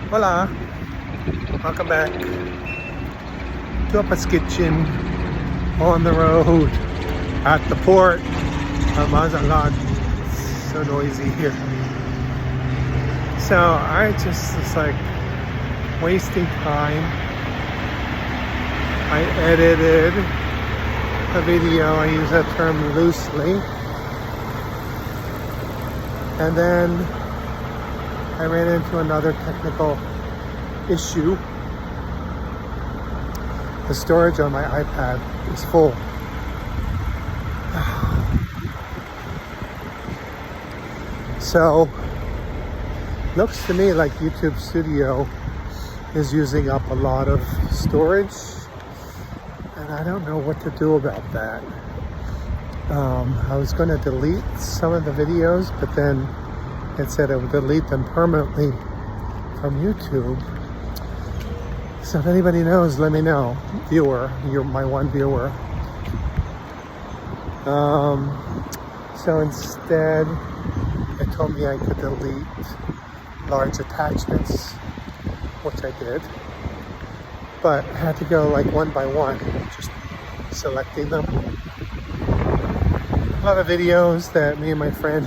Hola, welcome back to Papa's Kitchen on the road at the port of Mazatlán. It's so noisy here. So I just was like wasting time. I edited a video, I use that term loosely, and then I ran into another technical issue. The storage on my iPad is full. So, looks to me like YouTube Studio is using up a lot of storage, and I don't know what to do about that. I was going to delete some of the videos, but then it said it would delete them permanently from YouTube. So if anybody knows, let me know. Viewer, you're my one viewer. So instead, it told me I could delete large attachments, which I did. But I had to go like one by one, just selecting them. A lot of videos that me and my friend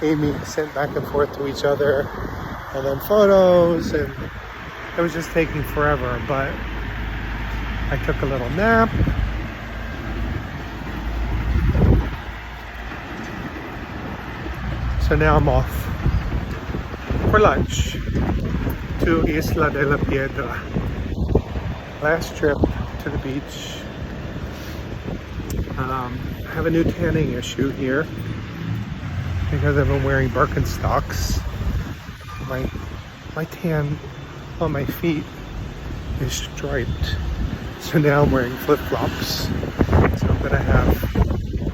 Amy sent back and forth to each other, and then photos, and it was just taking forever. But I took a little nap. So now I'm off for lunch to Isla de la Piedra. Last trip to the beach. I have a new tanning issue here because I've been wearing Birkenstocks. My tan on my feet is striped, so now I'm wearing flip-flops. So I'm gonna have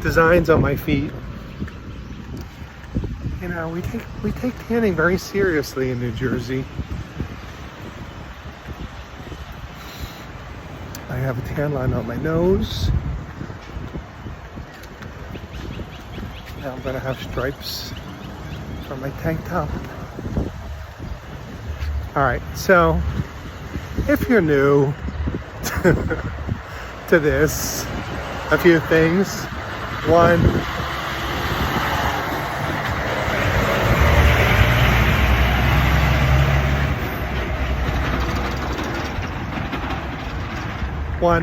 designs on my feet. You know, we take tanning very seriously in New Jersey. I have a tan line on my nose. Now I'm gonna have stripes for my tank top. All right, so if you're new to this, a few things. One,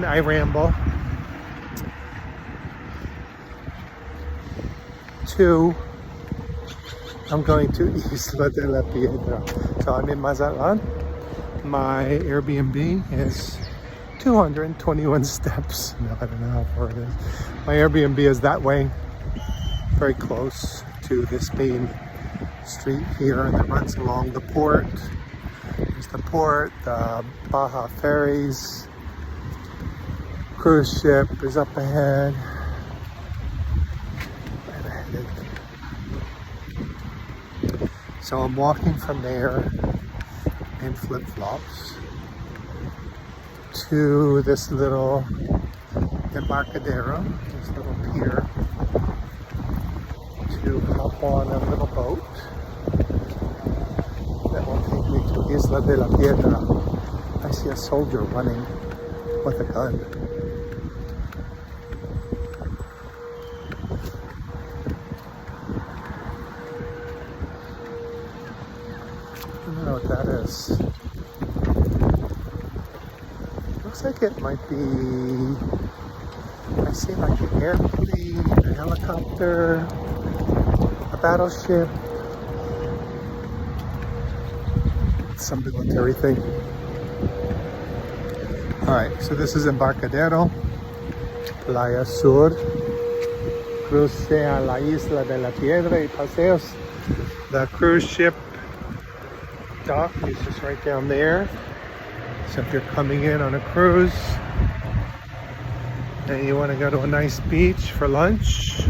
I ramble. Two, I'm going to Isla de la Piedra. So I'm in Mazatlán. My Airbnb is 221 steps. No, I don't know how far it is. My Airbnb is that way, very close to this main street here that runs along the port. There's the port, the Baja ferries, cruise ship is up ahead. So I'm walking from there in flip-flops to this little embarcadero, this little pier, to hop on a little boat that will take me to Isla de la Piedra. I see a soldier running with a gun. I don't know what that is. Looks like it might be, I see like an airplane, a helicopter, a battleship, some military thing. Alright, so this is Embarcadero, Playa Sur, cruce a la Isla de la Piedra y paseos. The cruise ship dock is just right down there. So if you're coming in on a cruise and you want to go to a nice beach for lunch,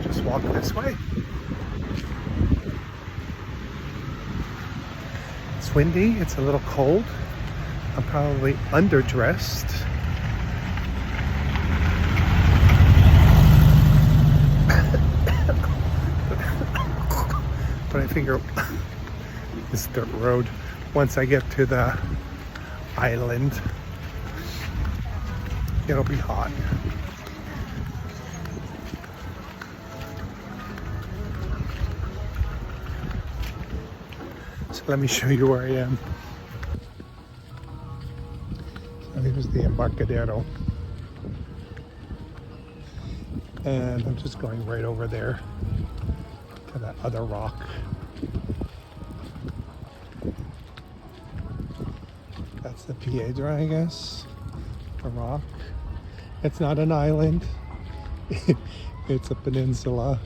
just walk this way. It's windy, it's a little cold. I'm probably underdressed. But I figure this dirt road once I get to the island, it'll be hot. So let me show you where I am. So here's the Embarcadero. And I'm just going right over there to that other rock. That's the Piedra, I guess. A rock. It's not an island. It's a peninsula.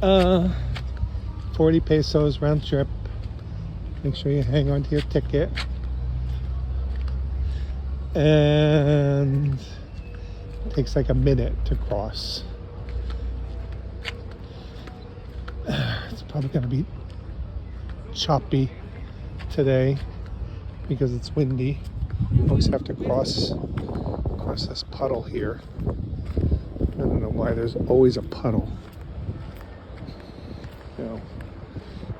40 pesos round trip. Make sure you hang on to your ticket. And it takes like a minute to cross. It's probably gonna be choppy today because it's windy. I always have to cross this puddle here. I don't know why there's always a puddle. You know,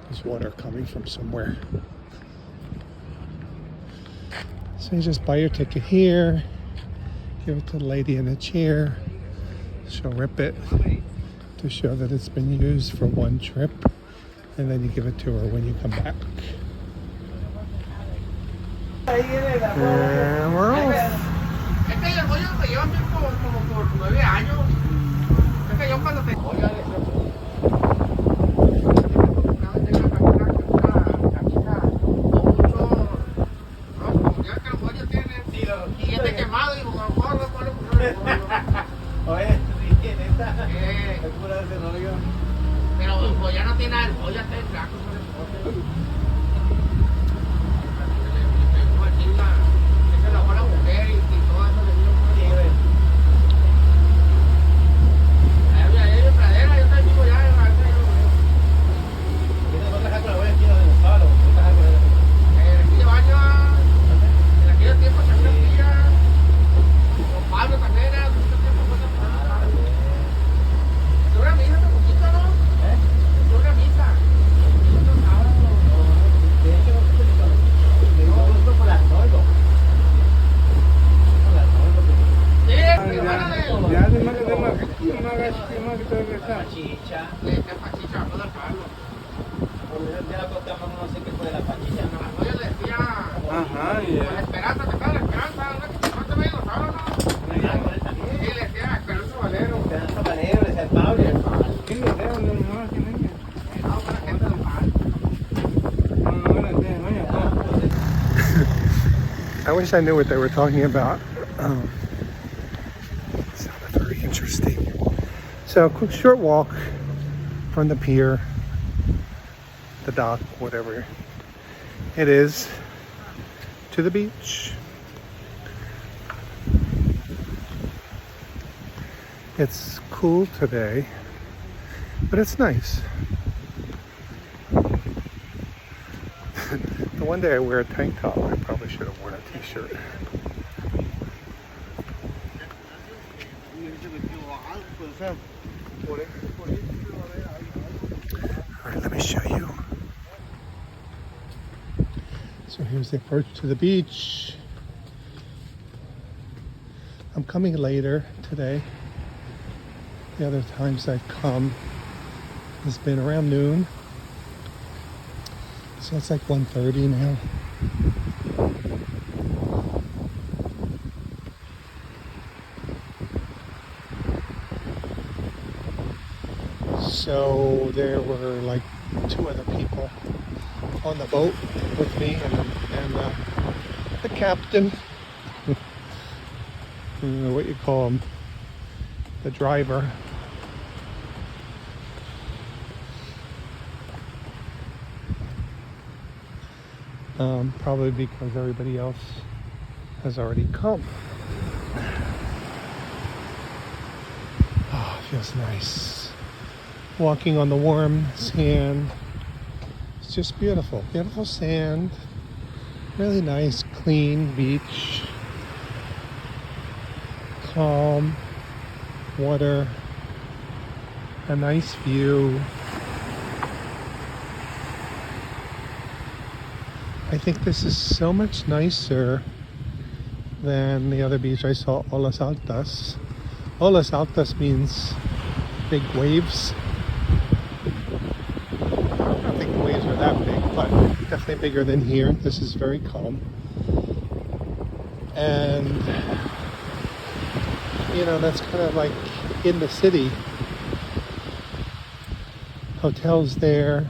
there's water coming from somewhere. So you just buy your ticket here, give it to the lady in the chair. She'll rip it to show that it's been used for one trip, and then you give it to her when you come back. And we're off. Pero ya no tiene algo, ya está en blanco. I wish I knew what they were talking about. It sounded very interesting. So a quick short walk from the pier, the dock, whatever it is, to the beach. It's cool today, but it's nice. The one day I wear a tank top, I probably should have worn a t-shirt. All right, let me show you. So here's the approach to the beach. I'm coming later today. The other times I've come has been around noon. So it's like 1:30 now. So there were like 2 other people on the boat with me and the captain. I don't know what you call him. The driver. Probably because everybody else has already come. Oh, it feels nice. Walking on the warm sand. It's just beautiful. Beautiful sand. Really nice, clean beach. Calm water. A nice view. I think this is so much nicer than the other beach I saw, Olas Altas. Olas Altas means big waves. I don't think the waves are that big, but definitely bigger than here. This is very calm. And, you know, that's kind of like in the city. Hotels there.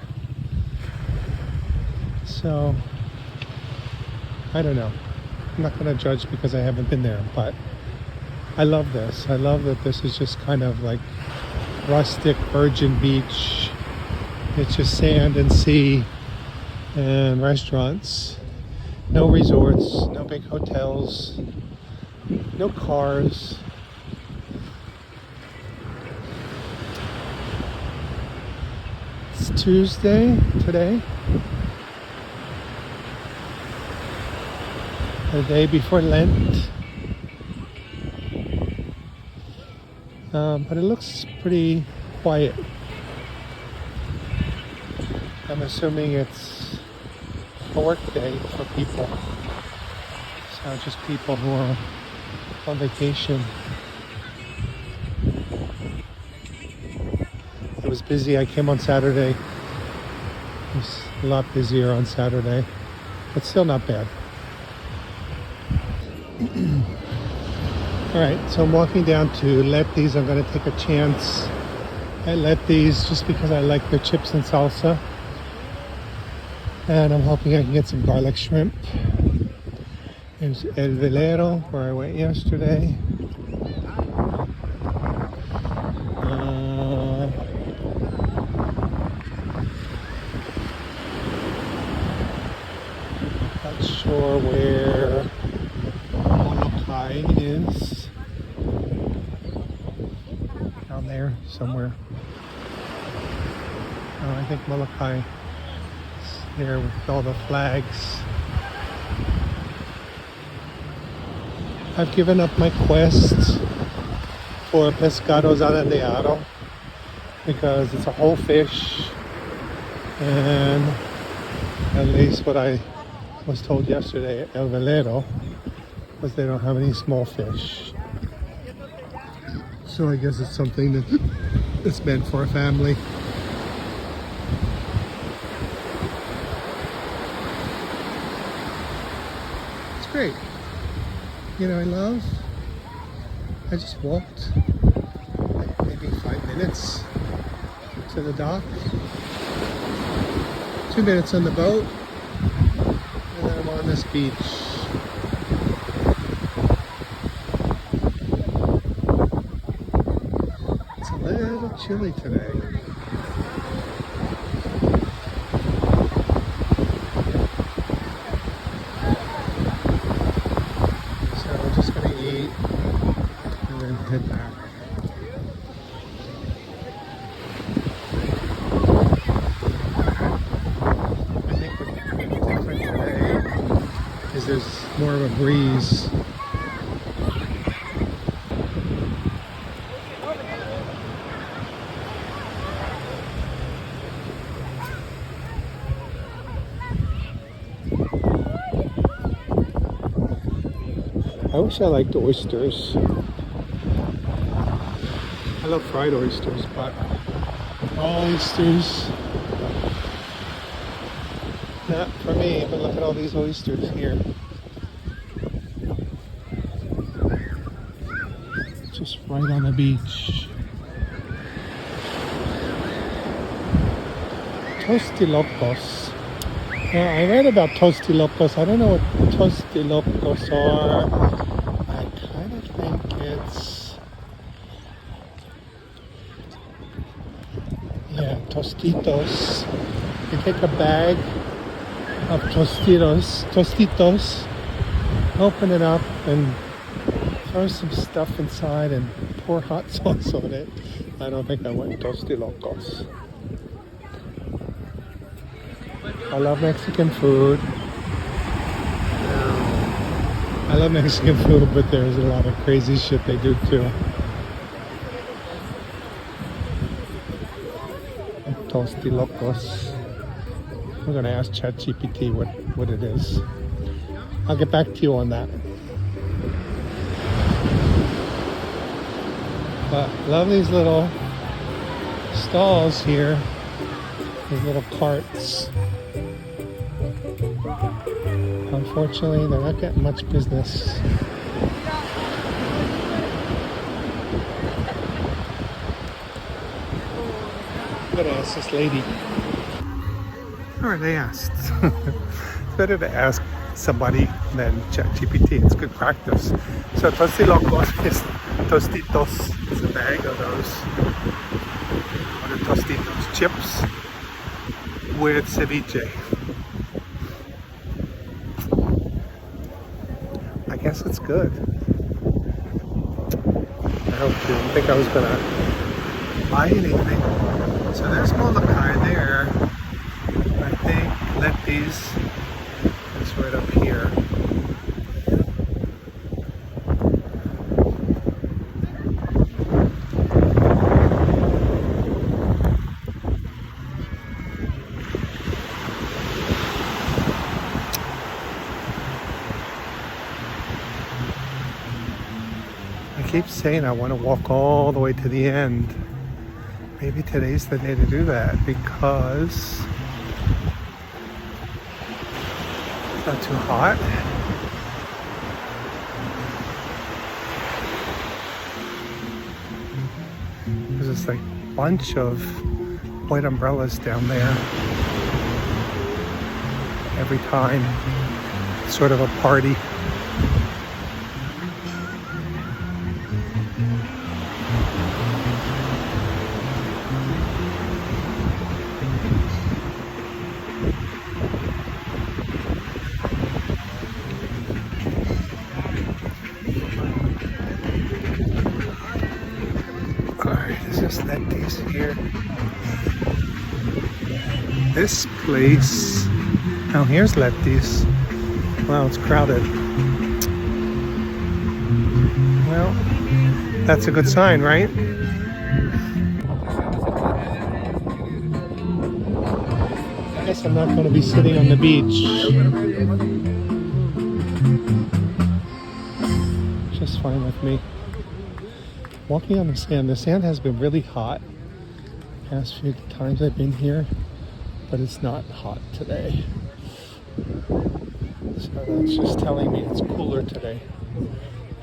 So, I don't know. I'm not going to judge because I haven't been there, but I love this. I love that this is just kind of like rustic virgin beach. It's just sand and sea and restaurants. No resorts, no big hotels, no cars. It's Tuesday today. The day before Lent. But it looks pretty quiet. I'm assuming it's a work day for people. So just people who are on vacation. It was busy. I came on Saturday. It was a lot busier on Saturday, but still not bad. Alright, so I'm walking down to Lety's. I'm going to take a chance at Lety's just because I like their chips and salsa. And I'm hoping I can get some garlic shrimp. There's El Velero, where I went yesterday. Not sure where is down there somewhere. Oh, I think Molokai is there with all the flags. I've given up my quest for pescado zarandeado because it's a whole fish, and at least what I was told yesterday at El Velero was they don't have any small fish. So I guess it's something that's meant for a family. It's great. You know, I just walked like maybe 5 minutes to the dock, 2 minutes on the boat, and then I'm on this beach. Chilly today. So we're just gonna eat and then head back. I think what's different today is there's more of a breeze. I wish I liked oysters. I love fried oysters, but raw oysters, not for me. But look at all these oysters here. Just right on the beach. Tostilocos. Yeah, I read about tostilocos. I don't know what tostilocos are. I kind of think it's, yeah, tostitos. You take a bag of tostitos, open it up and throw some stuff inside and pour hot sauce on it. I don't think I want tostilocos. I love Mexican food. I love Mexican food, but there's a lot of crazy shit they do too. Tostilocos. I'm gonna ask ChatGPT what it is. I'll get back to you on that. But love these little stalls here. These little carts. Unfortunately, they're not getting much business. I'm gonna ask this lady. Alright, I asked. It's better to ask somebody than ChatGPT. It's good practice. So tostilocos is tostitos. It's a bag of those. What are tostitos? Chips with ceviche. I guess it's good. I didn't think I was gonna buy anything. So there's Molokai there. I think Lety's is right up here. I keep saying I want to walk all the way to the end. Maybe today's the day to do that because it's not too hot. There's this like bunch of white umbrellas down there. Every time, it's sort of a party. Lety's here. This place. Oh, here's Lety's. Wow, it's crowded. Well, that's a good sign, right? I guess I'm not going to be sitting on the beach. Just fine with me. Walking on the sand. The sand has been really hot the past few times I've been here, but it's not hot today. So that's just telling me it's cooler today.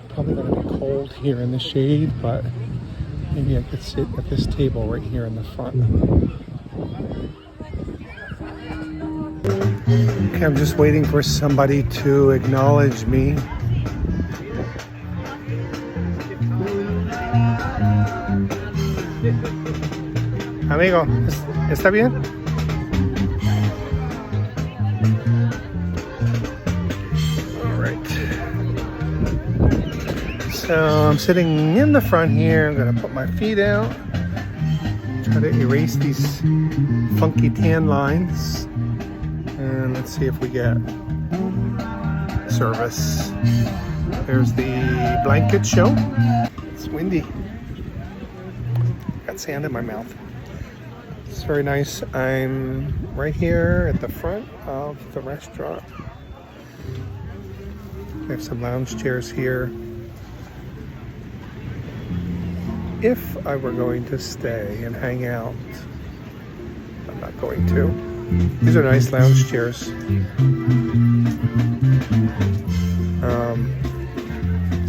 Probably going to be cold here in the shade, but maybe I could sit at this table right here in the front. Okay, I'm just waiting for somebody to acknowledge me. Amigo, ¿está bien? All right. So I'm sitting in the front here. I'm gonna put my feet out. Try to erase these funky tan lines. And let's see if we get service. There's the blanket show. It's windy. Got sand in my mouth. It's very nice. I'm right here at the front of the restaurant. We have some lounge chairs here. If I were going to stay and hang out, I'm not going to. These are nice lounge chairs.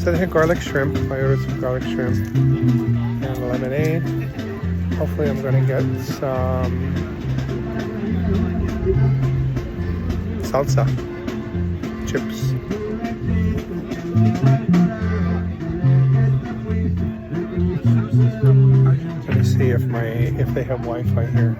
So they had garlic shrimp. I ordered some garlic shrimp and lemonade. Hopefully I'm gonna get some salsa chips. Let me see if they have Wi-Fi here.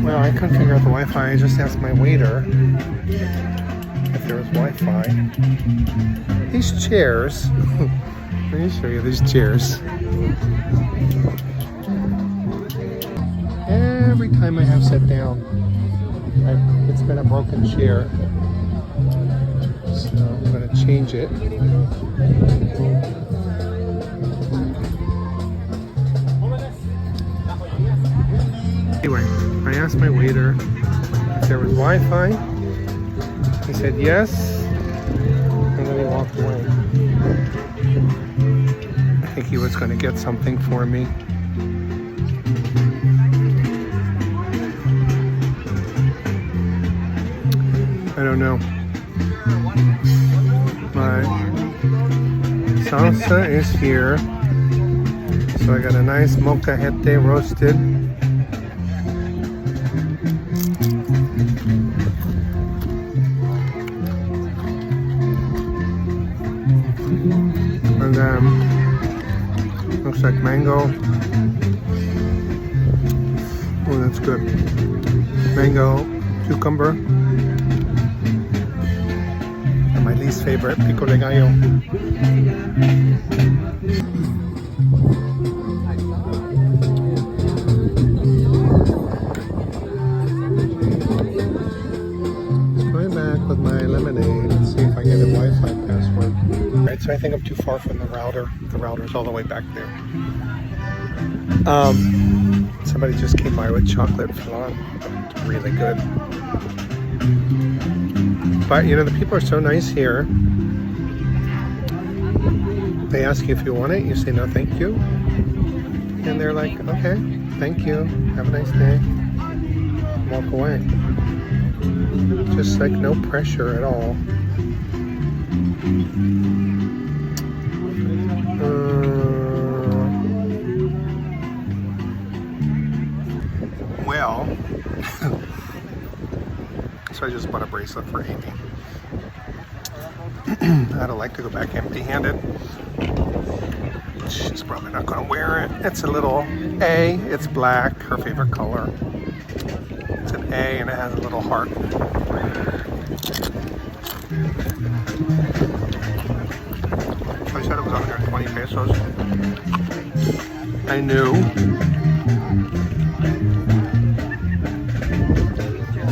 Well, I couldn't figure out the Wi-Fi. I just asked my waiter if there was Wi-Fi. These chairs, let me show you these chairs. Every time I have sat down, it's been a broken chair. So I'm going to change it. Anyway, I asked my waiter if there was Wi-Fi. He said yes, and then he walked away. I think he was going to get something for me. I don't know. My salsa is here. So I got a nice molcajete roasted. And then looks like mango. Oh, that's good. Mango, cucumber. And my least favorite, pico de gallo. Going back with my lemonade and see if I get a Wi-Fi password. Right, so I think I'm too far from the router. The router's all the way back there. Somebody just came by with chocolate flan. It's really good. But you know, the people are so nice here. They ask you if you want it. You say no, thank you. And they're like, okay, thank you. Have a nice day. Walk away. Just like no pressure at all. Well, so I just bought a bracelet for Amy. I don't like to go back empty-handed. She's probably not going to wear it. It's a little A. It's black, her favorite color. It's an A and it has a little heart. I said it was 120 pesos. I knew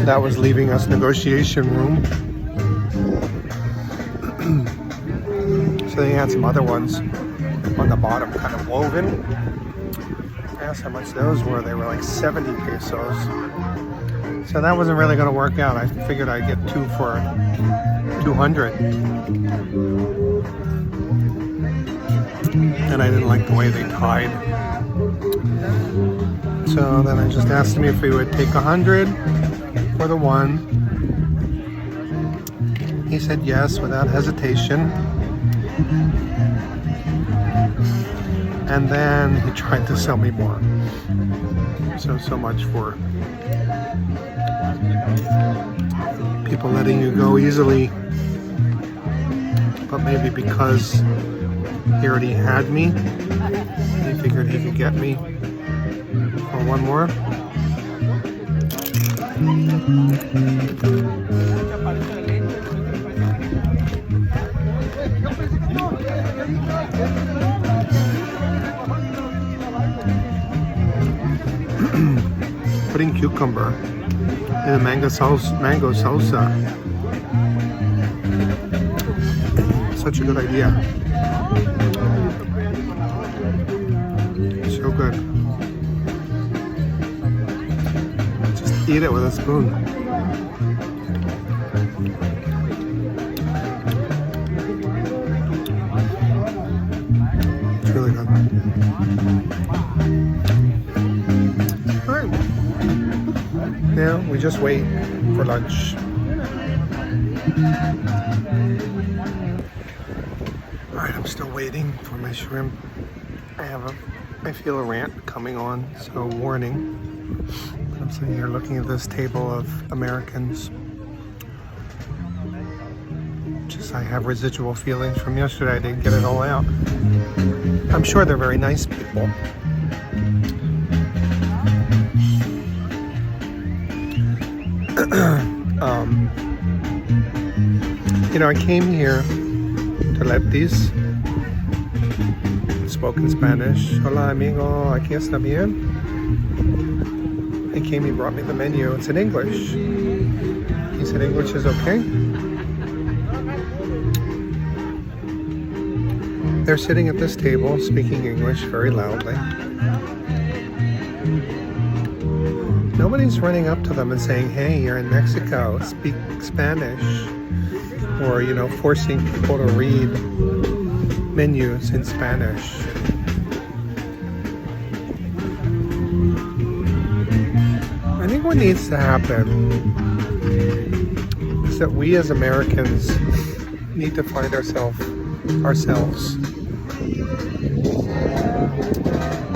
that was leaving us negotiation room. So they had some other ones on the bottom, kind of woven. I asked how much those were. They were like 70 pesos. So that wasn't really going to work out. I figured I'd get two for 200. And I didn't like the way they tied. So then I just asked him if he would take 100 for the one. He said yes without hesitation. And then he tried to sell me more. So much for people letting you go easily. But maybe because he already had me, he figured he could get me for one more. Putting cucumber in a mango salsa. Such a good idea. So good. Just eat it with a spoon. It's really good. All right. Now we just wait for lunch. Alright, I'm still waiting for my shrimp. I feel a rant coming on, so warning. I'm sitting here looking at this table of Americans. Just I have residual feelings from yesterday. I didn't get it all out. I'm sure they're very nice people. You know, I came here to Lety's, spoke in Spanish. Hola amigo, aquí está bien. he brought me the menu. It's in English. He said English is okay. They're sitting at this table speaking English very loudly. Nobody's running up to them and saying, hey, you're in Mexico, speak Spanish. Or, you know, forcing people to read menus in Spanish. I think what needs to happen is that we as Americans need to find ourselves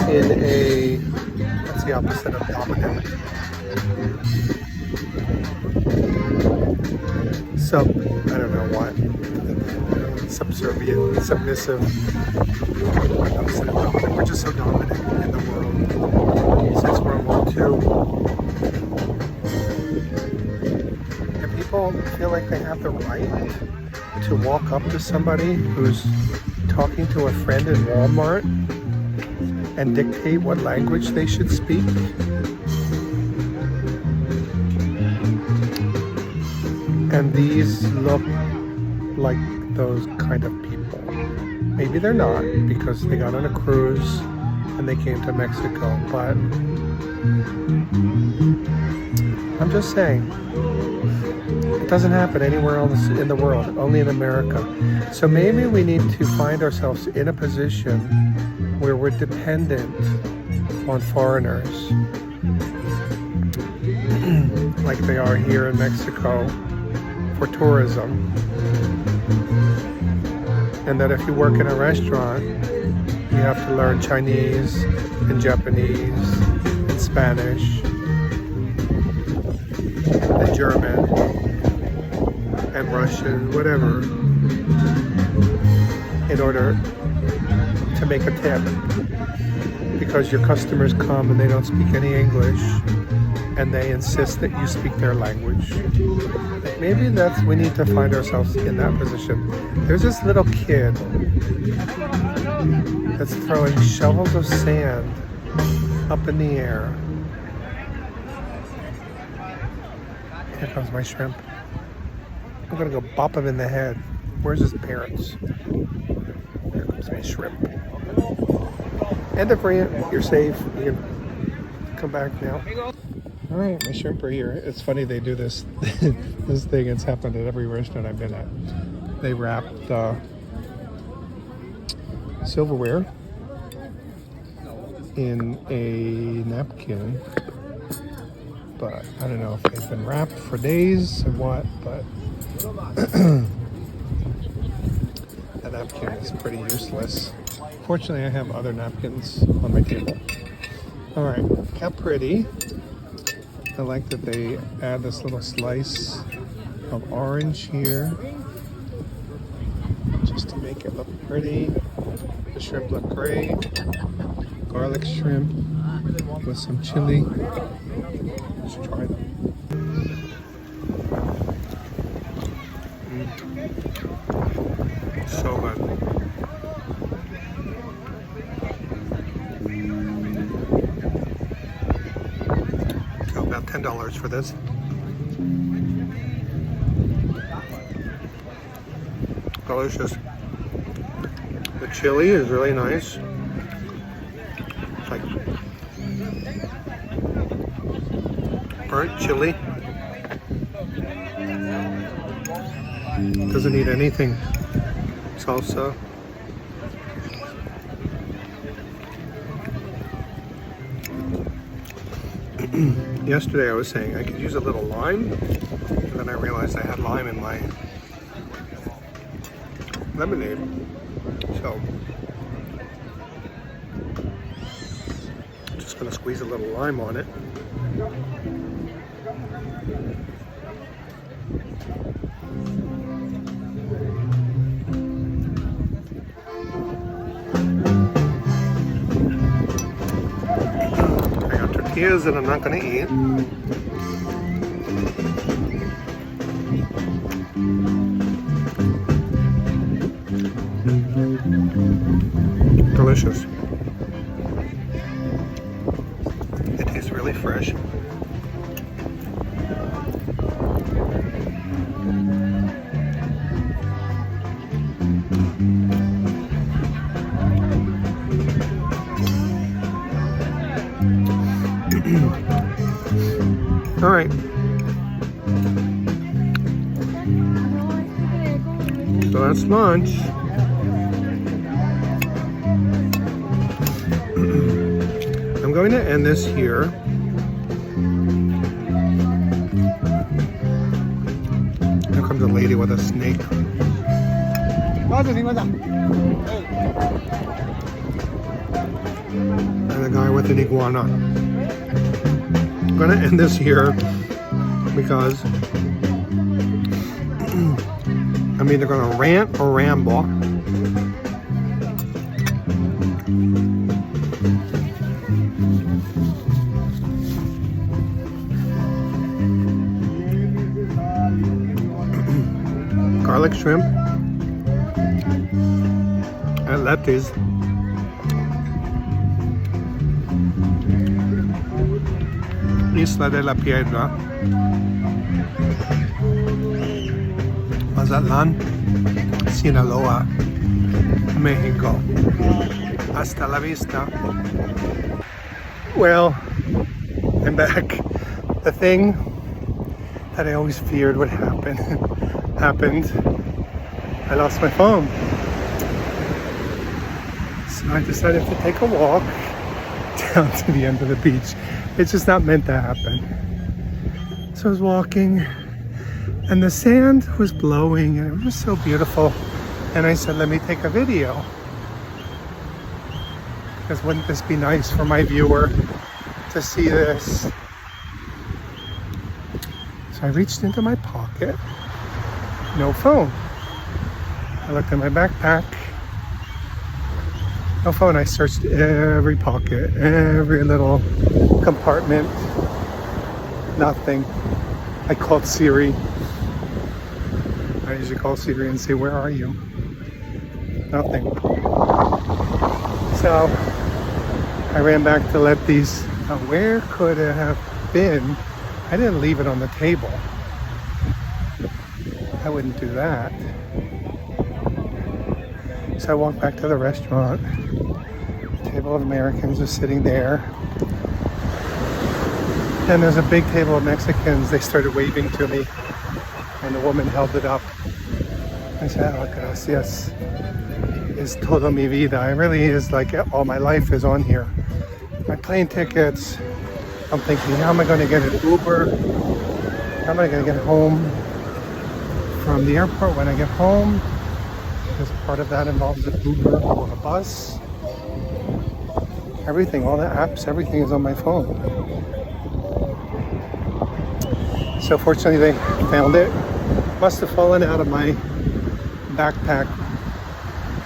in a, what's the opposite of dominant? I don't know what. Subservient, submissive. Opposite of dominant. We're just so dominant in the world since World War II. And people feel like they have the right to walk up to somebody who's talking to a friend in Walmart and dictate what language they should speak. And these look like those kind of people. Maybe they're not, because they got on a cruise and they came to Mexico, but I'm just saying, it doesn't happen anywhere else in the world, only in America. So maybe we need to find ourselves in a position where we're dependent on foreigners, like they are here in Mexico, for tourism. And that if you work in a restaurant, you have to learn Chinese and Japanese and Spanish and German and Russian, whatever, in order to make a tip, because your customers come and they don't speak any English and they insist that you speak their language. Maybe we need to find ourselves in that position. There's this little kid that's throwing shovels of sand up in the air. Here comes my shrimp. I'm gonna go bop him in the head. Where's his parents? Here comes my shrimp. End of rant. You're safe. You can come back now. All right, my shrimp are here. It's funny they do this this thing. It's happened at every restaurant I've been at. They wrapped silverware in a napkin, but I don't know if they've been wrapped for days or what, but that napkin is pretty useless. Fortunately, I have other napkins on my table. All right, how pretty. I like that they add this little slice of orange here, just to make it look pretty. The shrimp look great. Garlic shrimp with some chili. Let's try them. So good. So about $10 for this. Delicious. The chili is really nice. It's like burnt chili. Doesn't need anything. Salsa. Yesterday I was saying I could use a little lime, and then I realized I had lime in my lemonade. So just gonna squeeze a little lime on it. I got tortillas that I'm not gonna eat. Delicious. It tastes really fresh. All right. So that's lunch. I'm going to end this here. Here comes a lady with a snake. And a guy with an iguana. I'm going to end this here because I'm either going to rant or ramble. Garlic shrimp at Lety's. Isla de la Piedra, Mazatlán, Sinaloa, Mexico. Hasta la vista. Well, I'm back. The thing that I always feared would happen happened. I lost my phone. So I decided to take a walk down to the end of the beach. It's just not meant to happen. So I was walking and the sand was blowing and it was so beautiful. And I said, let me take a video. Because wouldn't this be nice for my viewer to see this? So I reached into my pocket. No phone. I looked in my backpack. No phone. I searched every pocket, every little compartment. Nothing. I called Siri. I usually call Siri and say, where are you? Nothing. So I ran back to Lety's. Now, where could it have been? I didn't leave it on the table. I wouldn't do that. So I walked back to the restaurant. A table of Americans was sitting there. And there's a big table of Mexicans. They started waving to me. And the woman held it up. I said, oh, gracias. Es toda mi vida. It really is like all my life is on here. My plane tickets. I'm thinking, how am I going to get an Uber? How am I going to get home from the airport when I get home? Because part of that involves an Uber or a bus. Everything, all the apps, everything is on my phone. So fortunately they found it. Must have fallen out of my backpack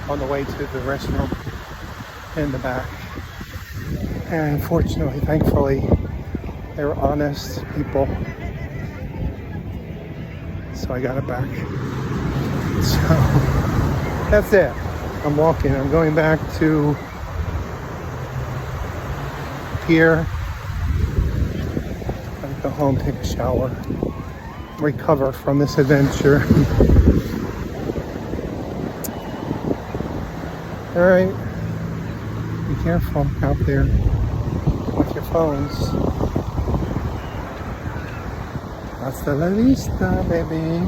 on the way to the restaurant in the back. And fortunately, thankfully, they were honest people. So I got it back. So that's it. I'm walking. I'm going back to Piedra. I'm gonna go home, take a shower, recover from this adventure. All right. Be careful out there with your phones. Hasta la vista, baby.